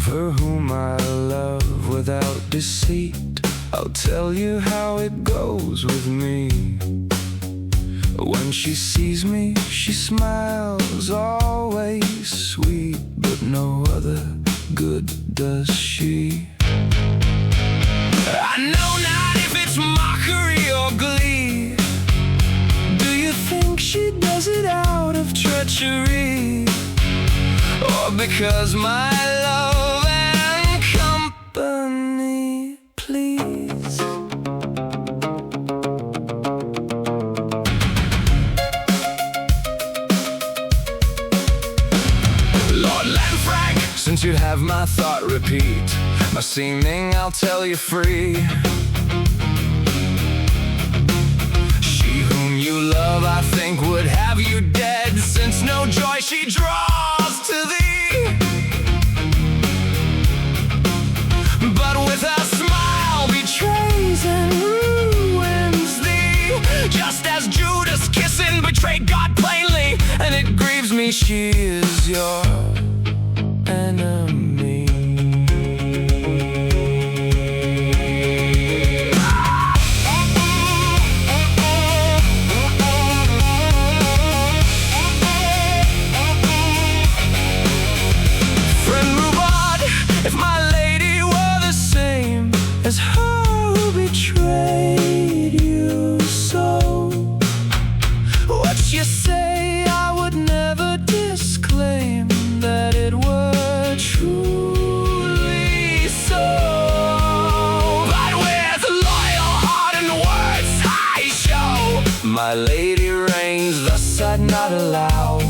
her whom I love without deceit. I'll tell you how it goes with me. When she sees me, she smiles, always sweet, but no other good does she. I know not if it's mockery or glee. Do you think she does it out of treachery, or because my love and company please? Lord LANFRANC, since you'd have my thought repeat, my seeming I'll tell you free. She whom you love I think would have you dead, since no joy she draws to thee. But with a smile betrays and ruins thee, just as Judas kissing betrayed God plainly. And it grieves me she is your enemy. Friend Rubaut, if my lady were the same as her who betrayed you so, what you say I would never disclaim that it were truly so. But with loyal heart and words I show, my lady reigns, thus I'd not allow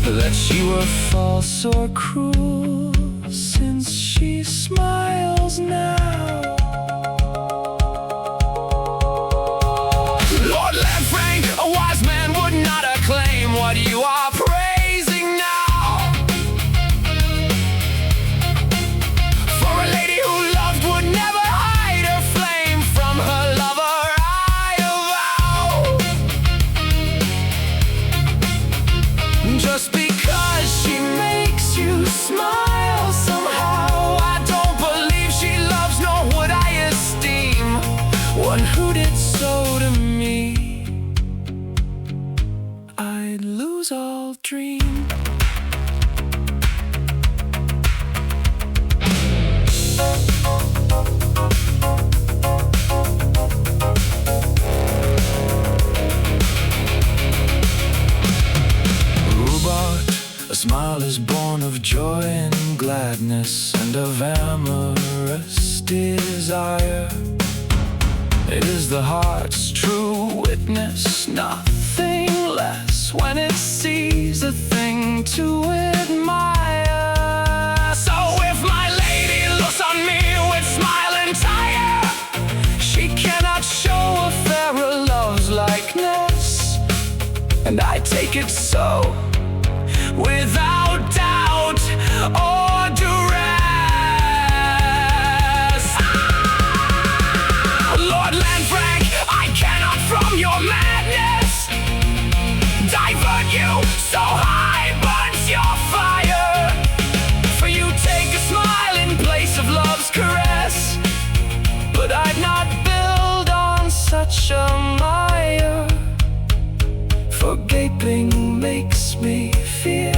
that she were false or cruel, since she smiles now. Lord LANFRANC, a wise man would not acclaim what you are praising now. For a lady who loved would never hide her flame from her lover, I avow. Just because she makes you smile somehow, I don't believe she loves, nor would I esteem one who did so to me. I'd lose all dream. Rubaut, a smile is born of joy and gladness, and of amorous desire. It is the heart's true witness, nothing less, when it sees a thing to admire. So if my lady looks on me with smile entire, she cannot show a fairer love's likeness, and I take it so, without doubt or duress. Lord LANFRANC, I cannot from your madness divert you, so high burns your fire. For you take a smile in place of love's caress, but I'd not build on such a mire. For gaping makes me fear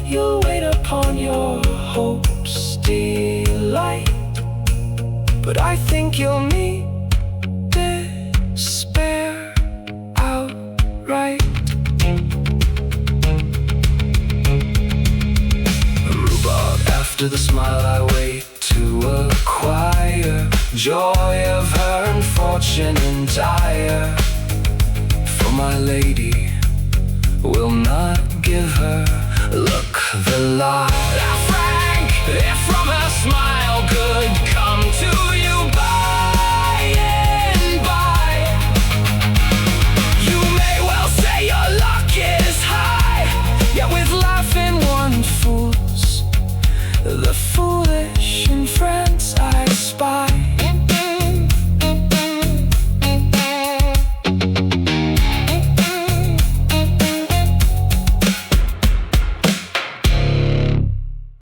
you'll wait upon your hope's delight, but I think you'll meet despair outright. Rubaut, after the smile I wait to acquire joy of her and fortune entire. For my lady will not give her look the lie. LANFRANC, if from her smile good come to you,